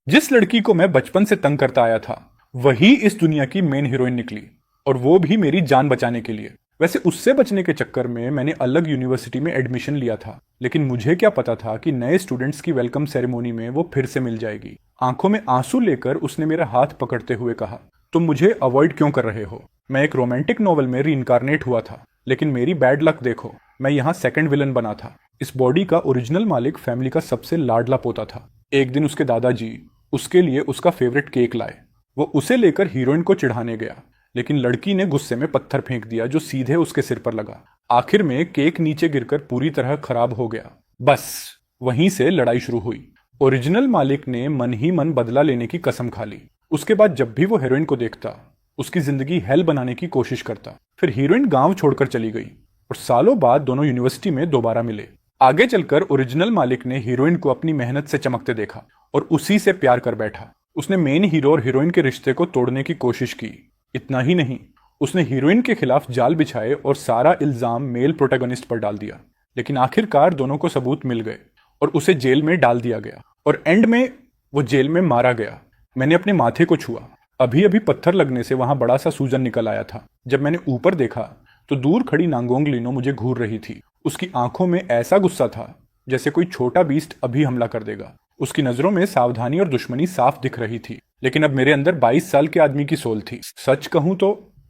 जिस लड़की को मैं बचपन से तंग करता आया था वही इस दुनिया की मेन हीरोइन निकली, और वो भी मेरी जान बचाने के लिए। वैसे उससे बचने के चक्कर में मैंने अलग यूनिवर्सिटी में एडमिशन लिया था, लेकिन मुझे क्या पता था कि नए स्टूडेंट्स की वेलकम सेरेमोनी में वो फिर से मिल जाएगी। आंखों में आंसू लेकर उसने मेरा हाथ पकड़ते हुए कहा, तुम मुझे अवॉइड क्यों कर रहे हो? मैं एक रोमांटिक नॉवल में रीइंकारनेट हुआ था, लेकिन मेरी बैड लक देखो, मैं यहाँ सेकंड विलन बना था। इस बॉडी का ओरिजिनल मालिक फैमिली का सबसे लाडला पोता था। एक दिन उसके दादाजी उसके लिए उसका फेवरेट केक लाए। वो उसे लेकर हीरोइन को चिढ़ाने गया, लेकिन लड़की ने गुस्से में पत्थर फेंक दिया जो सीधे उसके सिर पर लगा। आखिर में केक नीचे गिरकर पूरी तरह खराब हो गया। बस वहीं से लड़ाई शुरू हुई। ओरिजिनल मालिक ने मन ही मन बदला लेने की कसम खा ली। उसके बाद जब भी वो हीरोइन को देखता, उसकी जिंदगी हेल बनाने की कोशिश करता। फिर हीरोइन गांव छोड़कर चली गई और सालों बाद दोनों यूनिवर्सिटी में दोबारा मिले। आगे चलकर ओरिजिनल मालिक ने हीरोइन को अपनी मेहनत से चमकते देखा और उसी से प्यार कर बैठा। उसने मेन हीरो और हीरोइन के रिश्ते को तोड़ने की कोशिश की। इतना ही नहीं, उसने हीरोइन के खिलाफ जाल बिछाए और सारा इल्जाम मेल प्रोटैगनिस्ट पर डाल दिया। लेकिन आखिरकार दोनों को सबूत मिल गए और उसे जेल में डाल दिया गया, और एंड में वो जेल में मारा गया। मैंने अपने माथे को छुआ। अभी अभी पत्थर लगने से वहां बड़ा सा सूजन निकल आया था। जब मैंने ऊपर देखा तो दूर खड़ी नांगोंग लीनो मुझे घूर रही थी। उसकी आंखों में ऐसा गुस्सा था जैसे कोई छोटा बीस्ट अभी हमला कर देगा। उसकी नजरों में सावधानी और दुश्मनी साफ दिख रही थी, लेकिन अब मेरे अंदर 22 साल के आदमी की सोल थी। सच कहूं तो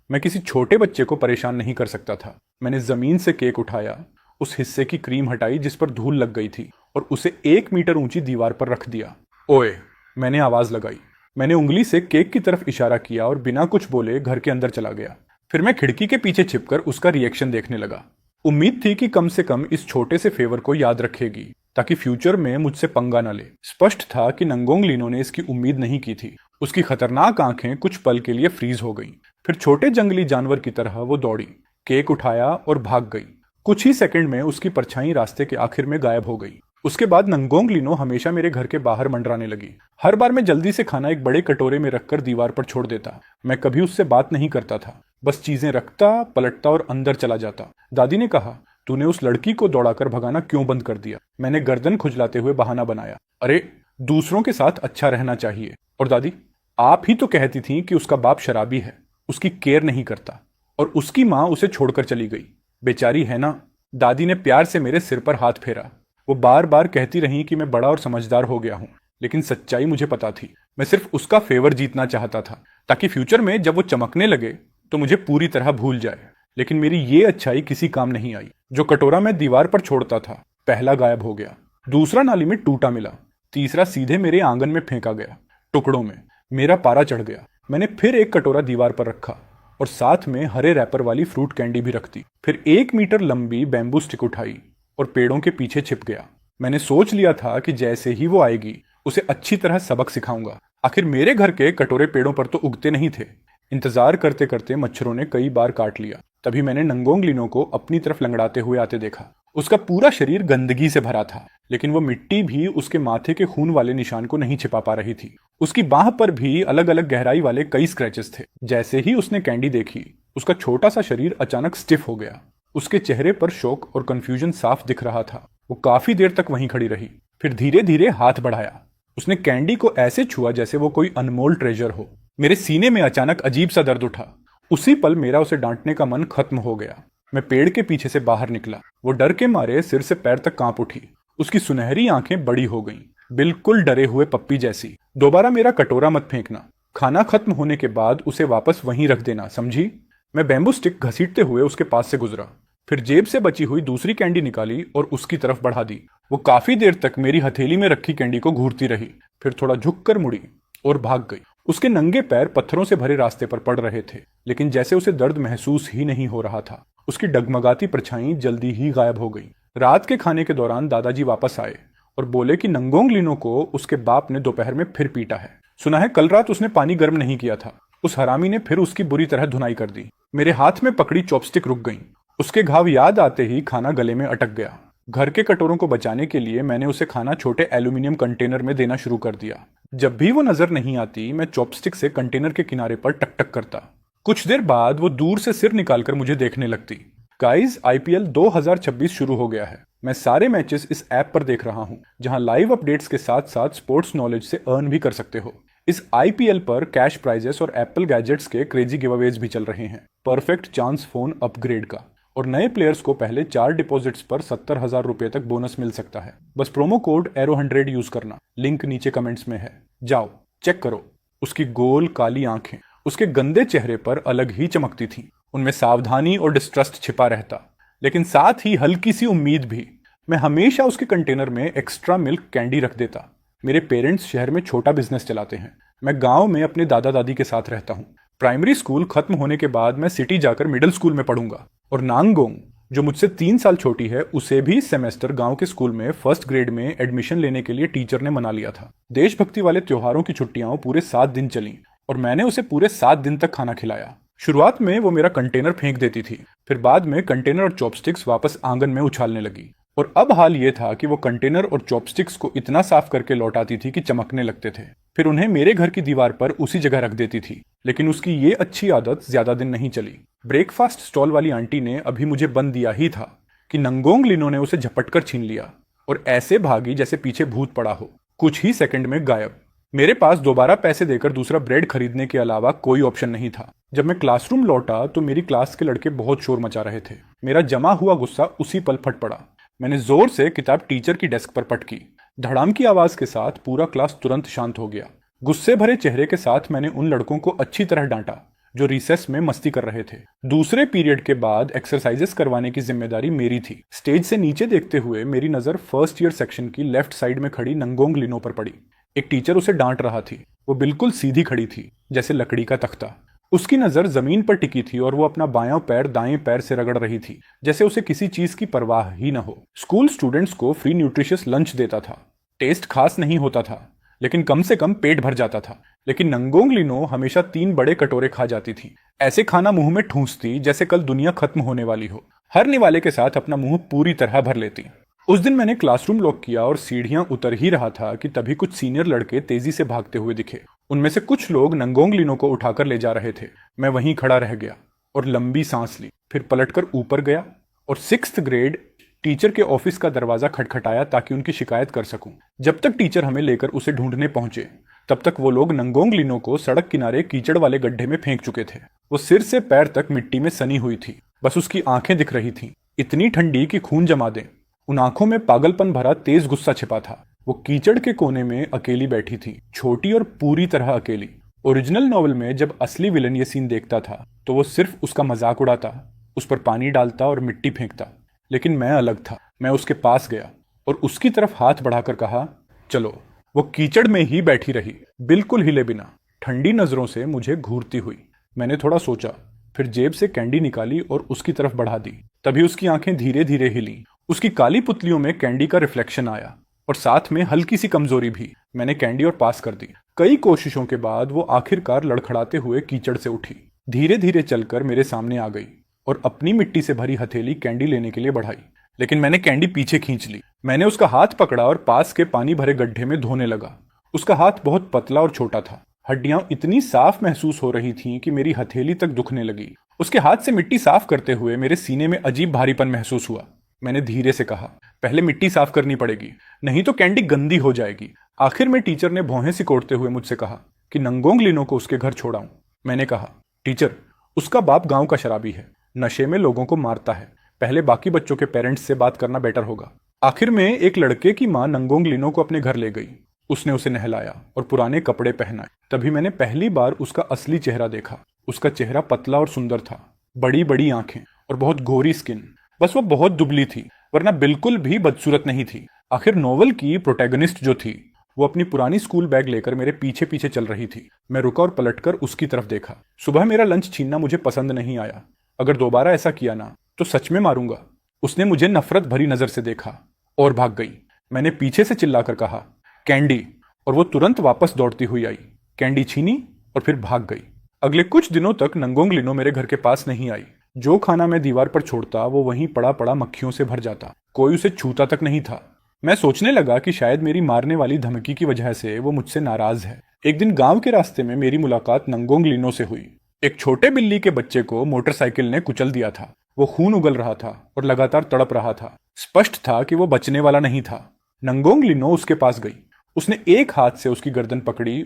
मैं किसी छोटे बच्चे को परेशान नहीं कर सकता था। मैंने जमीन से केक उठाया, उस हिस्से की क्रीम हटाई जिस पर धूल लग गई थी, और उसे 1 मीटर ऊंची दीवार पर रख दिया। ओए, मैंने आवाज लगाई। मैंने उंगली से केक की तरफ इशारा किया और बिना कुछ बोले घर के अंदर चला गया। फिर मैं खिड़की के पीछे छिपकर उसका रिएक्शन देखने लगा। उम्मीद थी कि कम से कम इस छोटे से फेवर को याद रखेगी ताकि फ्यूचर में मुझसे पंगा न ले। स्पष्ट था कि नंगोंग लीनो ने इसकी उम्मीद नहीं की थी। उसकी खतरनाक आंखें कुछ पल के लिए फ्रीज हो गईं। फिर छोटे जंगली जानवर की तरह वो दौड़ी, केक उठाया और भाग गई। कुछ ही सेकंड में उसकी परछाई रास्ते के आखिर में गायब हो गई। उसके बाद नंगोंग लीनो हमेशा मेरे घर के बाहर मंडराने लगी। हर बार मैं जल्दी से खाना एक बड़े कटोरे में रखकर दीवार पर छोड़ देता। मैं कभी उससे बात नहीं करता था, बस चीजें रखता, पलटता और अंदर चला जाता। दादी ने कहा, तूने उस लड़की को दौड़ाकर भगाना क्यों बंद कर दिया? मैंने गर्दन खुजलाते हुए बहाना बनाया, अरे दूसरों के साथ अच्छा रहना चाहिए। और दादी, आप ही तो कहती थी कि उसका बाप शराबी है, उसकी केयर नहीं करता, और उसकी माँ उसे छोड़कर चली गई। बेचारी है ना। दादी ने प्यार से मेरे सिर पर हाथ फेरा। वो बार बार कहती रही कि मैं बड़ा और समझदार हो गया हूं, लेकिन सच्चाई मुझे पता थी। मैं सिर्फ उसका फेवर जीतना चाहता था ताकि फ्यूचर में जब वो चमकने लगे तो मुझे पूरी तरह भूल जाए। लेकिन मेरी ये अच्छाई किसी काम नहीं आई। जो कटोरा मैं दीवार पर छोड़ता था, पहला गायब हो गया, दूसरा नाली में टूटा मिला, तीसरा सीधे मेरे आंगन में फेंका गया टुकड़ों में। मेरा पारा चढ़ गया। मैंने फिर एक कटोरा दीवार पर रखा और साथ में हरे रैपर वाली फ्रूट कैंडी भी रख दी। फिर 1 मीटर लंबी बैम्बू स्टिक उठाई और पेड़ों के पीछे छिप गया। मैंने सोच लिया था कि जैसे ही वो आएगी उसे अच्छी तरह सबक सिखाऊंगा। आखिर मेरे घर के कटोरे पेड़ों पर तो उगते नहीं थे। इंतजार करते करते मच्छरों ने कई बार काट लिया। तभी मैंने नंगोंग लीनो को अपनी तरफ लंगड़ाते हुए आते देखा। उसका पूरा शरीर गंदगी से भरा था, लेकिन वो मिट्टी भी उसके माथे के खून वाले निशान को नहीं छिपा पा रही थी। उसकी बाह पर भी अलग अलग गहराई वाले कई स्क्रैचेस थे। जैसे ही उसने कैंडी देखी, उसका छोटा सा शरीर अचानक स्टिफ हो गया। उसके चेहरे पर शोक और कंफ्यूजन साफ दिख रहा था। वो काफी देर तक वहीं खड़ी रही, फिर धीरे धीरे हाथ बढ़ाया। उसने कैंडी को ऐसे छुआ जैसे वो कोई अनमोल ट्रेजर हो। मेरे सीने में अचानक अजीब सा दर्द उठा। उसी पल मेरा उसे डांटने का मन खत्म हो गया। मैं पेड़ के पीछे से बाहर निकला। वो डर के मारे सिर से पैर तक कांप उठी। उसकी सुनहरी आंखें बड़ी हो गईं, बिल्कुल डरे हुए पप्पी जैसी। दोबारा मेरा कटोरा मत फेंकना। खाना खत्म होने के बाद उसे वापस वहीं रख देना, समझी? मैं बैम्बू स्टिक घसीटते हुए उसके पास से गुजरा, फिर जेब से बची हुई दूसरी कैंडी निकाली और उसकी तरफ बढ़ा दी। वो काफी देर तक मेरी हथेली में रखी कैंडी को घूरती रही, फिर थोड़ा झुककर मुड़ी और भाग गई। उसके नंगे पैर पत्थरों से भरे रास्ते पर पड़ रहे थे, लेकिन जैसे उसे दर्द महसूस ही नहीं हो रहा था। उसकी डगमगाती परछाई जल्दी ही गायब हो गई। रात के खाने के दौरान दादाजी वापस आए और बोले कि नंगोंग लीनो को उसके बाप ने दोपहर में फिर पीटा है। सुना है कल रात उसने पानी गर्म नहीं किया था। उस हरामी ने फिर उसकी बुरी तरह धुनाई कर दी। मेरे हाथ में पकड़ी चॉपस्टिक रुक गई। उसके घाव याद आते ही खाना गले में अटक गया। घर के कटोरों को बचाने के लिए मैंने उसे खाना छोटे एल्यूमिनियम कंटेनर में देना शुरू कर दिया। जब भी वो नजर नहीं आती, मैं चॉपस्टिक से कंटेनर के किनारे पर टक टक करता। कुछ देर बाद वो दूर से सिर निकालकर मुझे देखने लगती। गाइस, आईपीएल 2026 शुरू हो गया है। मैं सारे मैचेस इस ऐप पर देख रहा हूँ, जहां लाइव अपडेट्स के साथ साथ स्पोर्ट्स नॉलेज से अर्न भी कर सकते हो। इस आईपीएल पर कैश प्राइजेस और एप्पल गैजेट्स के क्रेजी गिवअवेज भी चल रहे हैं। परफेक्ट चांस फोन अपग्रेड का, और नए प्लेयर्स को पहले 4 डिपॉजिट्स पर 70,000 रुपए तक बोनस मिल सकता है। बस प्रोमो कोड एरो100 यूज करना, लिंक नीचे कमेंट्स में है, जाओ चेक करो। उसकी गोल काली आंखें उसके गंदे चेहरे पर अलग ही चमकती थीं। उनमें सावधानी और डिस्ट्रस्ट छिपा रहता, लेकिन साथ ही हल्की सी उम्मीद भी। मैं हमेशा उसके कंटेनर में एक्स्ट्रा मिल्क कैंडी रख देता। मेरे पेरेंट्स शहर में छोटा बिजनेस चलाते हैं। मैं गांव में अपने दादा दादी के साथ रहता हूँ। प्राइमरी स्कूल खत्म होने के बाद मैं सिटी जाकर मिडिल स्कूल में पढ़ूंगा, और नांगोंग जो मुझसे 3 साल छोटी है, उसे भी सेमेस्टर गांव के स्कूल में फर्स्ट ग्रेड में एडमिशन लेने के लिए टीचर ने मना लिया था। देशभक्ति वाले त्योहारों की छुट्टियां पूरे 7 दिन चली, और मैंने उसे पूरे 7 दिन तक खाना खिलाया। शुरुआत में वो मेरा कंटेनर फेंक देती थी, फिर बाद में कंटेनर और चॉपस्टिक्स वापस आंगन में उछालने लगी। और अब हाल ये था कि वो कंटेनर और चॉपस्टिक्स को इतना साफ करके लौटाती थी कि चमकने लगते थे। फिर उन्हें मेरे घर की दीवार पर उसी जगह रख देती थी। लेकिन उसकी ये अच्छी आदत ज्यादा दिन नहीं चली। ब्रेकफास्ट स्टॉल वाली आंटी ने अभी मुझे बंद दिया ही था कि नंगोंग लिनो ने उसे झपटकर छीन लिया और ऐसे भागी जैसे पीछे भूत पड़ा हो, कुछ ही सेकंड में गायब। मेरे पास दोबारा पैसे देकर दूसरा ब्रेड खरीदने के अलावा कोई ऑप्शन नहीं था। जब मैं क्लासरूम लौटा तो मेरी क्लास के लड़के बहुत शोर मचा रहे थे। मेरा जमा हुआ गुस्सा उसी पल फट पड़ा। मैंने जोर से किताब टीचर की डेस्क पर पटकी। धड़ाम की आवाज के साथ पूरा क्लास तुरंत शांत हो गया। गुस्से भरे चेहरे के साथ मैंने उन लड़कों को अच्छी तरह डांटा जो रिसेस में मस्ती कर रहे थे। दूसरे पीरियड के बाद एक्सरसाइजेस करवाने की जिम्मेदारी मेरी थी। स्टेज से नीचे देखते हुए मेरी नजर फर्स्ट ईयर सेक्शन की लेफ्ट साइड में खड़ी नंगोंग लिनो पर पड़ी। एक टीचर उसे डांट रहा थी। वो बिल्कुल सीधी खड़ी थी, जैसे लकड़ी का तख्ता। उसकी नजर जमीन पर टिकी थी और वो अपना बायां पैर दाएं पैर से रगड़ रही थी, जैसे उसे किसी चीज की परवाह ही न हो। स्कूल स्टूडेंट्स को फ्री न्यूट्रिशियस लंच देता था। टेस्ट खास नहीं होता था, लेकिन कम से कम पेट भर जाता था। लेकिन नंगोंग लिनो हमेशा 3 बड़े कटोरे खा जाती थी। ऐसे खाना मुंह में ठूंसती जैसे कल दुनिया खत्म होने वाली हो। हर निवाले के साथ अपना मुंह पूरी तरह भर लेती। उस दिन मैंने क्लासरूम लॉक किया और सीढ़ियां उतर ही रहा था कि तभी कुछ सीनियर लड़के तेजी से भागते हुए दिखे। उनमें से कुछ लोग नंगोंग लिनो को उठाकर ले जा रहे थे। मैं वहीं खड़ा रह गया और लंबी सांस ली, फिर पलटकर ऊपर गया और 6th ग्रेड टीचर के ऑफिस का दरवाजा खटखटाया ताकि उनकी शिकायत कर सकूं। जब तक टीचर हमें लेकर उसे ढूंढने पहुंचे, तब तक वो लोग नंगोंग लिनो को सड़क किनारे कीचड़ वाले गड्ढे में फेंक चुके थे। वो सिर से पैर तक मिट्टी में सनी हुई थी। बस उसकी आंखें दिख रही थीं, इतनी ठंडी कि खून जमा दें। उन आंखों में पागलपन भरा तेज गुस्सा छिपा था। वो कीचड़ के कोने में अकेली बैठी थी, छोटी और पूरी तरह अकेली। ओरिजिनल नॉवल में जब असली विलन ये सीन देखता था तो वो सिर्फ उसका मजाक उड़ाता, उस पर पानी डालता और मिट्टी फेंकता। लेकिन मैं अलग था। मैं उसके पास गया और उसकी तरफ हाथ बढ़ाकर कहा, चलो। वो कीचड़ में ही बैठी रही, बिल्कुल हिले बिना, ठंडी नजरों से मुझे घूरती हुई। मैंने थोड़ा सोचा, फिर जेब से कैंडी निकाली और उसकी तरफ बढ़ा दी। तभी उसकी आंखें धीरे धीरे हिली। उसकी काली पुतलियों में कैंडी का रिफ्लेक्शन आया और साथ में हल्की सी कमजोरी भी। मैंने कैंडी और पास कर दी। कई कोशिशों के बाद वो आखिरकार लड़खड़ाते हुए कीचड़ से उठी, धीरे धीरे चलकर मेरे सामने आ गई और अपनी मिट्टी से भरी हथेली कैंडी लेने के लिए बढ़ाई। लेकिन मैंने कैंडी पीछे खींच ली। मैंने उसका हाथ पकड़ा और पास के पानी भरे गड्ढे में धोने लगा। उसका हाथ बहुत पतला और छोटा था। हड्डियां इतनी साफ महसूस हो रही थीं कि मेरी हथेली तक दुखने लगी। उसके हाथ से मिट्टी साफ करते हुए मेरे सीने में अजीब भारीपन महसूस हुआ। मैंने धीरे से कहा, पहले मिट्टी साफ करनी पड़ेगी, नहीं तो कैंडी गंदी हो जाएगी। आखिर में टीचर ने भौहें सिकोड़ते हुए मुझसे कहा कि नंगोंग लिनो को उसके घर छोड़ाऊं। मैंने कहा, टीचर, उसका बाप गांव का शराबी है, नशे में लोगों को मारता है। पहले बाकी बच्चों के पेरेंट्स से बात करना बेटर होगा। आखिर में एक लड़के की मां नंगोंग लिनो को अपने घर ले गई। उसने उसे नहलाया और पुराने कपड़े पहनाए। तभी मैंने पहली बार उसका असली चेहरा देखा। उसका चेहरा पतला और सुंदर था, बड़ी बड़ी आंखें और बहुत गोरी स्किन। बस वो बहुत दुबली थी, वरना बिल्कुल भी बदसूरत नहीं थी। आखिर नोवेल की प्रोटैगनिस्ट जो थी, वो अपनी पुरानी स्कूल बैग लेकर मेरे पीछे पीछे चल रही थी। मैं रुका और पलटकर उसकी तरफ देखा। सुबह मेरा लंच छीनना मुझे पसंद नहीं आया। अगर दोबारा ऐसा किया ना तो सच में मारूंगा। उसने मुझे नफरत भरी नजर से देखा और भाग गई। मैंने पीछे से चिल्लाकर कहा, कैंडी, और वो तुरंत वापस दौड़ती हुई आई, कैंडी छीनी और फिर भाग गई। अगले कुछ दिनों तक नंगोंग लिनो मेरे घर के पास नहीं आई। जो खाना मैं दीवार पर छोड़ता वो वहीं पड़ा पड़ा मक्खियों से भर जाता। कोई उसे छूता तक नहीं था। मैं सोचने लगा कि शायद मेरी मारने वाली धमकी की वजह से वो मुझसे नाराज है। एक दिन गांव के रास्ते में मेरी मुलाकात नंगोंग लिनो से हुई। एक छोटे बिल्ली के बच्चे को मोटरसाइकिल ने कुचल दिया था। वो खून उगल रहा था और लगातार तड़प रहा था। स्पष्ट था कि वो बचने वाला नहीं था। नंगोंग लिनो उसके पास गई। उसने एक हाथ से उसकी गर्दन पकड़ी